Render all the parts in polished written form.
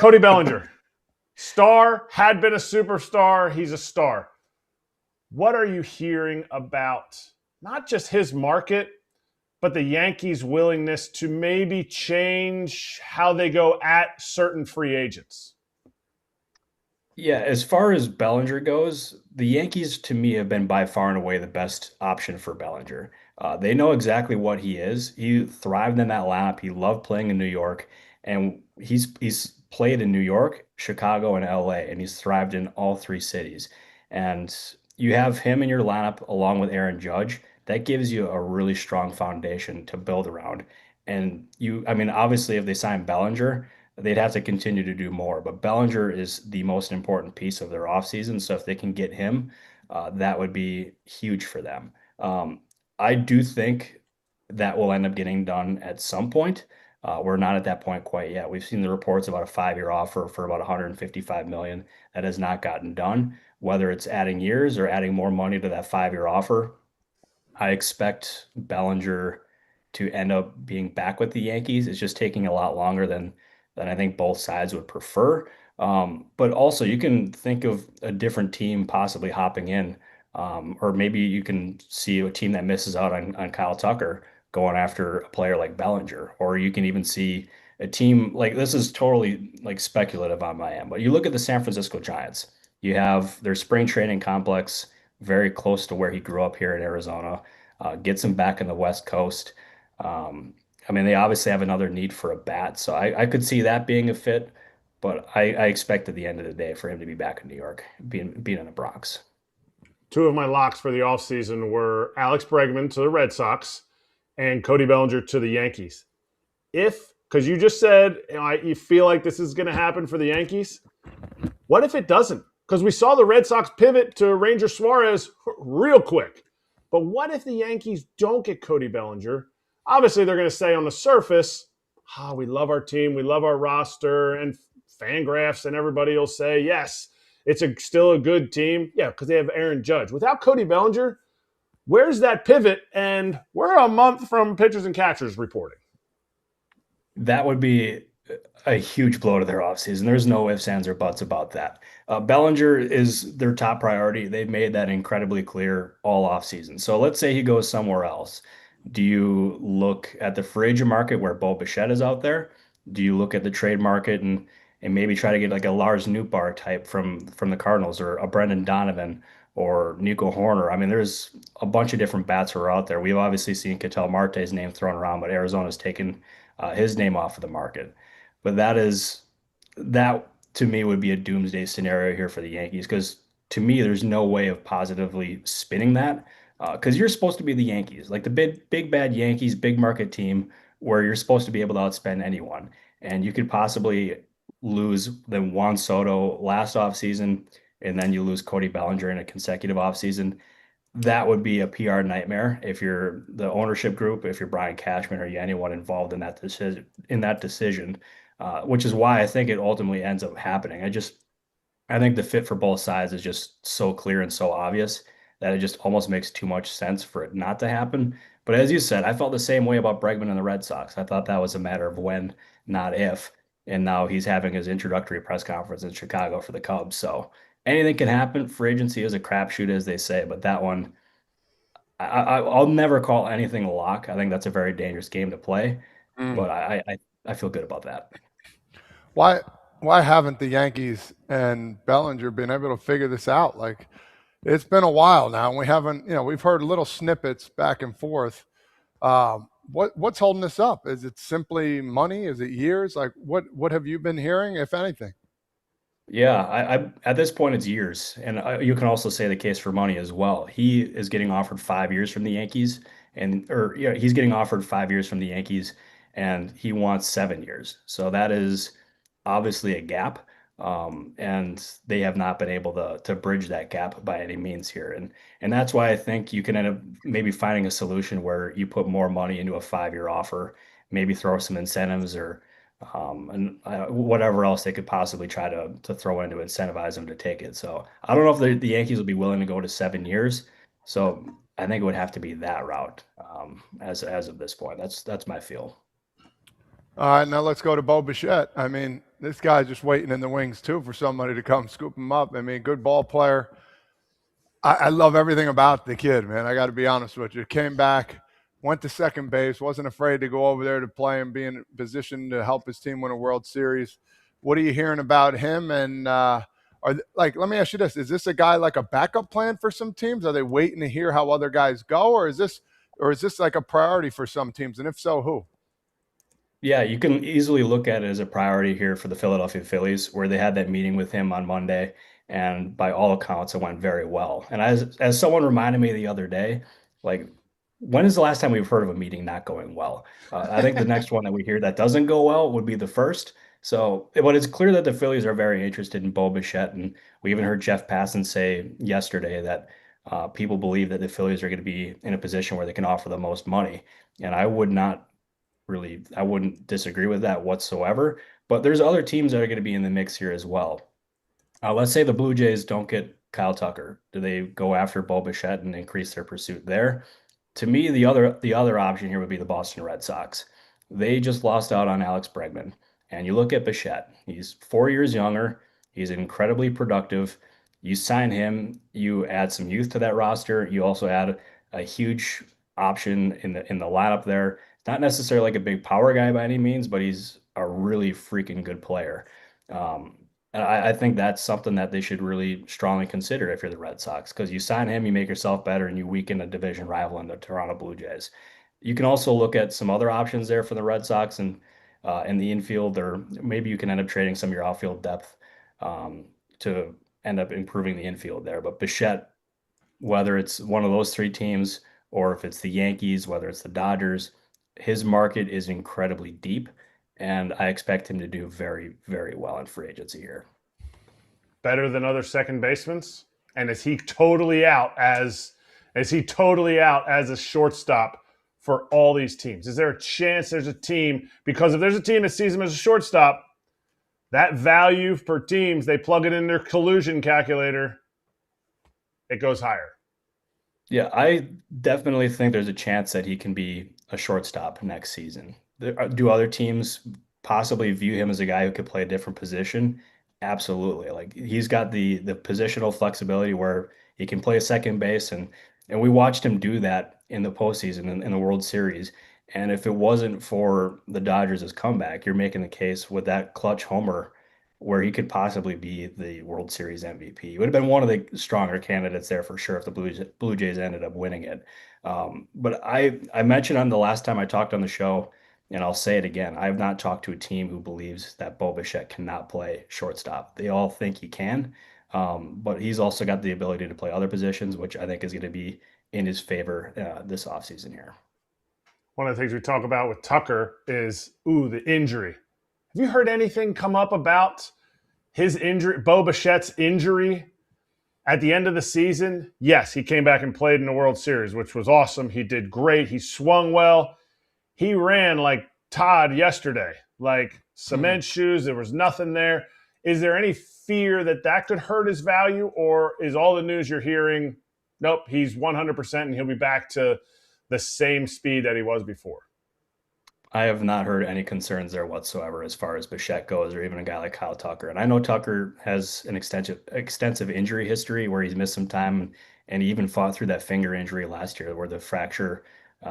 Cody Bellinger, star, had been a superstar. He's a star. What are you hearing about not just his market, but the Yankees' willingness to maybe change how they go at certain free agents? Yeah, as far as Bellinger goes, the Yankees to me have been by far and away the best option for Bellinger. They know exactly what he is. He thrived in that lineup. He loved playing in New York, and he's played in New York, Chicago, and LA, and he's thrived in all three cities. And you have him in your lineup along with Aaron Judge. That gives you a really strong foundation to build around. And I mean, obviously, if they sign Bellinger, they'd have to continue to do more. But Bellinger is the most important piece of their offseason. So if they can get him, that would be huge for them. I do think that will end up getting done at some point. We're not at that point quite yet. We've seen the reports about a 5-year offer for about 155 million that has not gotten done. Whether it's adding years or adding more money to that 5-year offer, I expect Bellinger to end up being back with the Yankees. It's just taking a lot longer than I think both sides would prefer. But also, you can think of a different team possibly hopping in, or maybe you can see a team that misses out on Kyle Tucker going after a player like Bellinger, or you can even see a team like this is totally like speculative on my end, but you look at the San Francisco Giants. You have their spring training complex very close to where he grew up here in Arizona. Gets him back in the West Coast. Um, I mean, they obviously have another need for a bat, so I could see that being a fit, but I expect at the end of the day for him to be back in New York, being in the Bronx. Two of my locks for the offseason were Alex Bregman to the Red Sox and Cody Bellinger to the Yankees. If, because you just said you feel like this is going to happen for the Yankees, what if it doesn't? Because we saw the Red Sox pivot to Ranger Suarez real quick. But what if the Yankees don't get Cody Bellinger? Obviously, they're going to say on the surface, we love our team, we love our roster, and Fangraphs and everybody will say, yes, it's still a good team. Yeah, because they have Aaron Judge. Without Cody Bellinger, where's that pivot? And we're a month from pitchers and catchers reporting. That would be a huge blow to their offseason. There's no ifs, ands, or buts about that. Bellinger is their top priority. They've made that incredibly clear all offseason. So let's say he goes somewhere else. Do you look at the free agent market where Bo Bichette is out there? Do you look at the trade market and maybe try to get like a Lars Nootbaar type from the Cardinals or a Brendan Donovan or Nico Horner? I mean, there's a bunch of different bats who are out there. We've obviously seen Ketel Marte's name thrown around, but Arizona's taken his name off of the market. But that to me would be a doomsday scenario here for the Yankees because to me there's no way of positively spinning that because you're supposed to be the Yankees, like the big bad Yankees, big market team where you're supposed to be able to outspend anyone, and you could possibly lose the Juan Soto last offseason, and then you lose Cody Bellinger in a consecutive offseason. That would be a PR nightmare if you're the ownership group, if you're Brian Cashman or you anyone involved in that decision, which is why I think it ultimately ends up happening. I think the fit for both sides is just so clear and so obvious that it just almost makes too much sense for it not to happen. But as you said, I felt the same way about Bregman and the Red Sox. I thought that was a matter of when, not if. And now he's having his introductory press conference in Chicago for the Cubs. So anything can happen. Free agency is a crapshoot, as they say, but that one, I'll never call anything a lock. I think that's a very dangerous game to play, Mm. but I feel good about that. Why why haven't the Yankees and Bellinger been able to figure this out? Like it's been a while now, and we haven't. We've heard little snippets back and forth. What's holding this up? Is it simply money? Is it years? Like what have you been hearing, if anything? Yeah, I at this point it's years, and you can also say the case for money as well. He is getting offered 5 years from the Yankees, or he's getting offered 5 years from the Yankees, and he wants 7 years. So that is obviously a gap, and they have not been able to bridge that gap by any means here, and that's why I think you can end up maybe finding a solution where you put more money into a 5-year offer, maybe throw some incentives or and whatever else they could possibly try to throw in to incentivize them to take it. So I don't know if the Yankees will be willing to go to 7 years. So I think it would have to be that route as of this point. That's my feel. All right, now let's go to Bo Bichette. I mean, this guy's just waiting in the wings too for somebody to come scoop him up. I mean, good ball player. I love everything about the kid, man. I got to be honest with you. Came back, went to second base, wasn't afraid to go over there to play and be in a position to help his team win a World Series. What are you hearing about him? And let me ask you this: is this a guy like a backup plan for some teams? Are they waiting to hear how other guys go, or is this like a priority for some teams? And if so, who? Yeah, you can easily look at it as a priority here for the Philadelphia Phillies, where they had that meeting with him on Monday, and by all accounts, it went very well. And as someone reminded me the other day, like, when is the last time we've heard of a meeting not going well? I think the next one that we hear that doesn't go well would be the first. So, but it's clear that the Phillies are very interested in Bo Bichette, and we even heard Jeff Passan say yesterday that people believe that the Phillies are going to be in a position where they can offer the most money. And I wouldn't disagree with that whatsoever. But there's other teams that are going to be in the mix here as well. Let's say the Blue Jays don't get Kyle Tucker. Do they go after Bo Bichette and increase their pursuit there? To me, the other option here would be the Boston Red Sox. They just lost out on Alex Bregman. And you look at Bichette, he's 4 years younger. He's incredibly productive. You sign him, you add some youth to that roster. You also add a huge option in the lineup there. Not necessarily like a big power guy by any means, but he's a really freaking good player. Um, and I think that's something that they should really strongly consider if you're the Red Sox, because you sign him, you make yourself better, and you weaken a division rival in the Toronto Blue Jays. You can also look at some other options there for the Red Sox and in the infield, or maybe you can end up trading some of your outfield depth to end up improving the infield there. But Bichette, whether it's one of those three teams or if it's the Yankees, whether it's the Dodgers, his market is incredibly deep, and I expect him to do very, very well in free agency here. Better than other second basemen? And is he totally out as a shortstop for all these teams? Is there a chance there's a team? Because if there's a team that sees him as a shortstop, that value per teams, they plug it in their collusion calculator, it goes higher. Yeah, I definitely think there's a chance that he can be a shortstop next season. Do other teams possibly view him as a guy who could play a different position? Absolutely. Like, he's got the positional flexibility where he can play second base, and we watched him do that in the postseason in the World Series. And if it wasn't for the Dodgers' comeback, you're making the case with that clutch homer where he could possibly be the World Series MVP. He would have been one of the stronger candidates there for sure if the Blue Jays ended up winning it. But I mentioned on the last time I talked on the show, and I'll say it again, I have not talked to a team who believes that Bo Bichette cannot play shortstop. They all think he can, but he's also got the ability to play other positions, which I think is going to be in his favor this offseason here. One of the things we talk about with Tucker is, the injury. Have you heard anything come up about his injury, Bo Bichette's injury at the end of the season? Yes, he came back and played in the World Series, which was awesome. He did great. He swung well. He ran like Todd yesterday, like cement shoes. There was nothing there. Is there any fear that could hurt his value, or is all the news you're hearing, nope, he's 100% and he'll be back to the same speed that he was before? I have not heard any concerns there whatsoever as far as Bichette goes, or even a guy like Kyle Tucker. And I know Tucker has an extensive injury history where he's missed some time, and he even fought through that finger injury last year where the fracture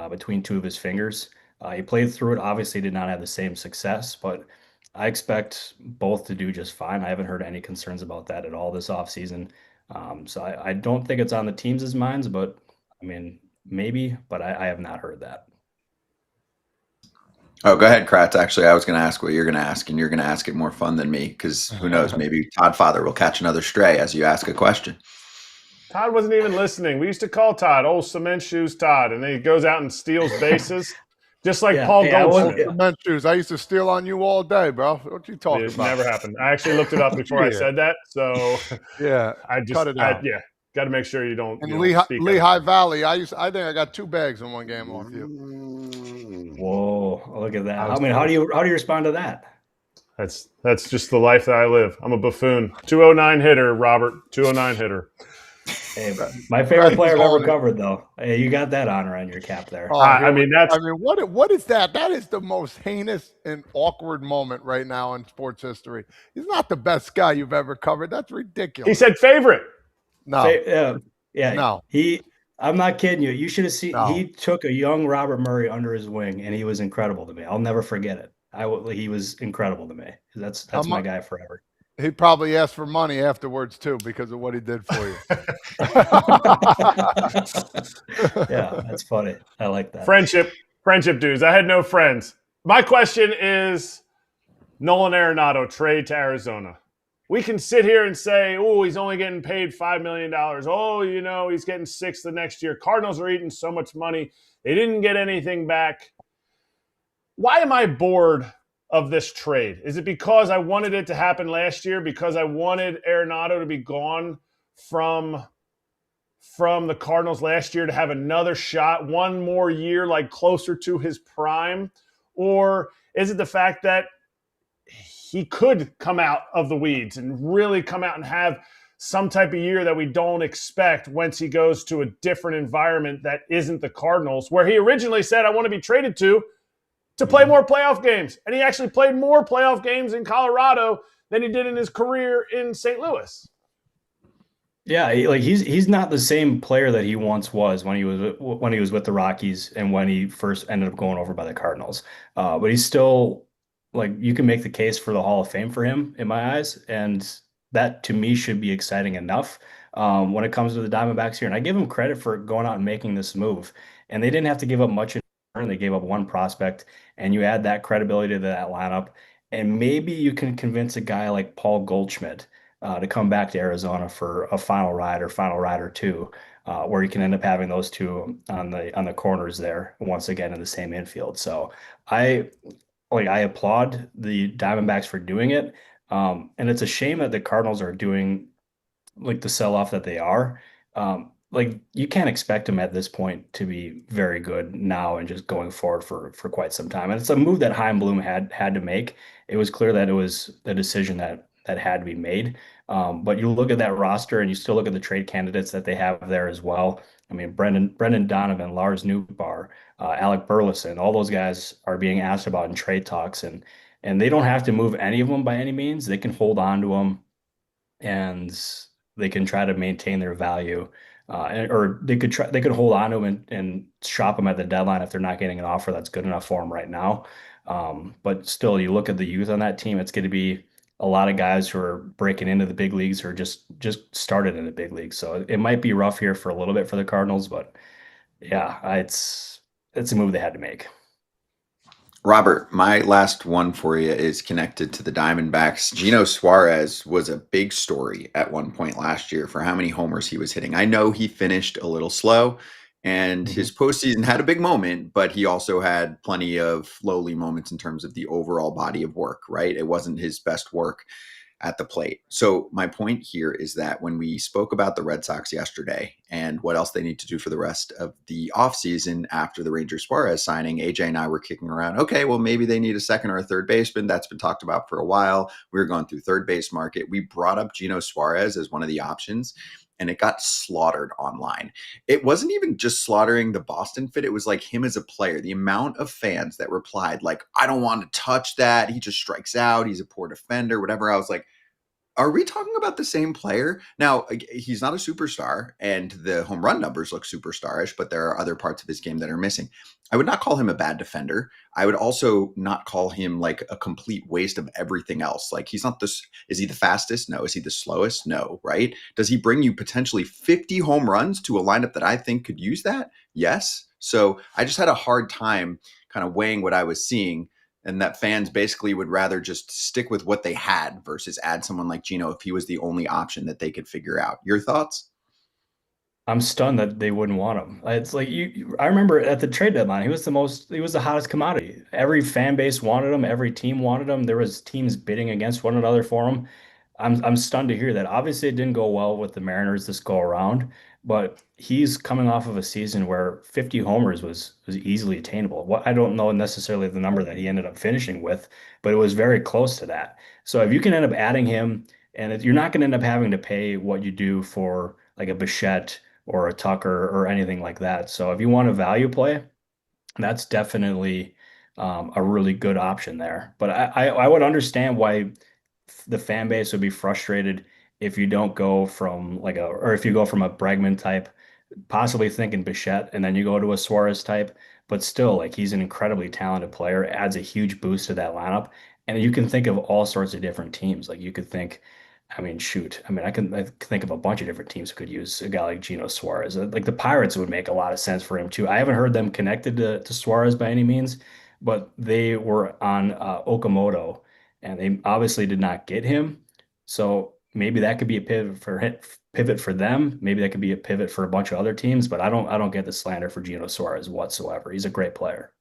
between two of his fingers. He played through it, obviously did not have the same success, but I expect both to do just fine. I haven't heard any concerns about that at all this offseason. So I don't think it's on the teams' minds, but I mean, maybe, but I have not heard that. Oh, go ahead, Kratz. Actually, I was going to ask what you're going to ask, and you're going to ask it more fun than me, because who knows, maybe Todd Father will catch another stray as you ask a question. Todd wasn't even listening. We used to call Todd old cement shoes Todd, and then he goes out and steals bases, just like Paul Goldschmidt. Cement shoes. I used to steal on you all day, bro. What you talking about? Never happened. I actually looked it up before I said that, so yeah, I just cut it out. Got to make sure you don't. In Lehigh Valley, I think I got 2 bags in one game off you. Whoa, look at that. I mean, how do you respond to that? That's just the life that I live. I'm a buffoon. 209 hitter, Robert. 209 hitter. Hey, Brett, my Brett, favorite he's player I've ever on it. covered, though. Hey, you got that honor on your cap there. Oh, I here we. mean, that's I mean, what is that? That is the most heinous and awkward moment right now in sports history. He's not the best guy you've ever covered. That's he ridiculous. said favorite. No, Yeah, no, I'm not kidding you. You should have seen, no. he took a young Robert Murray under his wing, and he was incredible to me. I'll never forget it. He was incredible to me. That's my guy forever. He probably asked for money afterwards too because of what he did for you. Yeah, that's funny. I like that. Friendship dudes. I had no friends. My question is Nolan Arenado trade to Arizona. We can sit here and say, oh, he's only getting paid $5 million. Oh, he's getting $6 the next year. Cardinals are eating so much money. They didn't get anything back. Why am I bored of this trade? Is it because I wanted it to happen last year? Because I wanted Arenado to be gone from the Cardinals last year to have another shot, one more year, like closer to his prime? Or is it the fact that he could come out of the weeds and really come out and have some type of year that we don't expect once he goes to a different environment that isn't the Cardinals, where he originally said, I want to be traded to play more playoff games. And he actually played more playoff games in Colorado than he did in his career in St. Louis. Yeah, he's not the same player that he once was when he was with the Rockies and when he first ended up going over by the Cardinals. But he's still, like, you can make the case for the Hall of Fame for him in my eyes, and that to me should be exciting enough when it comes to the Diamondbacks here. And I give him credit for going out and making this move. And they didn't have to give up much in return. They gave up one prospect, and you add that credibility to that lineup, and maybe you can convince a guy like Paul Goldschmidt to come back to Arizona for a final ride or two, where you can end up having those two on the corners there once again in the same infield. So I I applaud the Diamondbacks for doing it. And it's a shame that the Cardinals are doing like the sell off that they are. Like you can't expect them at this point to be very good now and just going forward for quite some time. And it's a move that Chaim Bloom had to make. It was clear that it was the decision that had to be made. But you look at that roster and you still look at the trade candidates that they have there as well. I mean, Brendan Donovan, Lars Nootbaar, Alec Burleson, all those guys are being asked about in trade talks, and they don't have to move any of them by any means. They can hold on to them and they can try to maintain their value, or they could hold on to them and shop them at the deadline if they're not getting an offer that's good enough for them right now. But still, you look at the youth on that team; it's going to be a lot of guys who are breaking into the big leagues or just started in the big leagues. So it might be rough here for a little bit for the Cardinals, but yeah, it's a move they had to make. Robert, my last one for you is connected to the Diamondbacks. Gino Suarez was a big story at one point last year for how many homers he was hitting. I know he finished a little slow and his postseason had a big moment, but he also had plenty of lowly moments in terms of the overall body of work, right? It wasn't his best work at the plate. So my point here is that when we spoke about the Red Sox yesterday and what else they need to do for the rest of the offseason after the Ranger Suarez signing, AJ and I were kicking around, okay, well, maybe they need a second or a third baseman. That's been talked about for a while. We were going through third base market. We brought up Gino Suarez as one of the options, and it got slaughtered online. It wasn't even just slaughtering the Boston fit. It was like him as a player. The amount of fans that replied like, I don't want to touch that. He just strikes out. He's a poor defender, whatever. I was like, are we talking about the same player? Now, he's not a superstar, and the home run numbers look superstarish, but there are other parts of his game that are missing. I would not call him a bad defender. I would also not call him like a complete waste of everything else. Like he's not this. Is he the fastest? No. Is he the slowest? No. Right? Does he bring you potentially 50 home runs to a lineup that I think could use that? Yes. So I just had a hard time kind of weighing what I was seeing, and that fans basically would rather just stick with what they had versus add someone like Gino if he was the only option that they could figure out. Your thoughts? I'm stunned that they wouldn't want him. It's like I remember at the trade deadline, he was the hottest commodity. Every fan base wanted him, every team wanted him. There was teams bidding against one another for him. I'm stunned to hear that. Obviously, it didn't go well with the Mariners this go around, but he's coming off of a season where 50 homers was easily attainable. What I don't know necessarily the number that he ended up finishing with, but it was very close to that. So if you can end up adding him, and you're not going to end up having to pay what you do for like a Bichette or a Tucker or anything like that. So if you want a value play, that's definitely a really good option there. But I would understand why the fan base would be frustrated if you don't go from like or if you go from a Bregman type, possibly thinking Bichette, and then you go to a Suarez type. But still, like he's an incredibly talented player, adds a huge boost to that lineup. And you can think of all sorts of different teams. Like you could think, I mean, shoot. I can think of a bunch of different teams who could use a guy like Gino Suarez. Like the Pirates would make a lot of sense for him too. I haven't heard them connected to Suarez by any means, but they were on Okamoto, and they obviously did not get him. So maybe that could be a pivot for them. Maybe that could be a pivot for a bunch of other teams. But I don't get the slander for Gino Suarez whatsoever. He's a great player.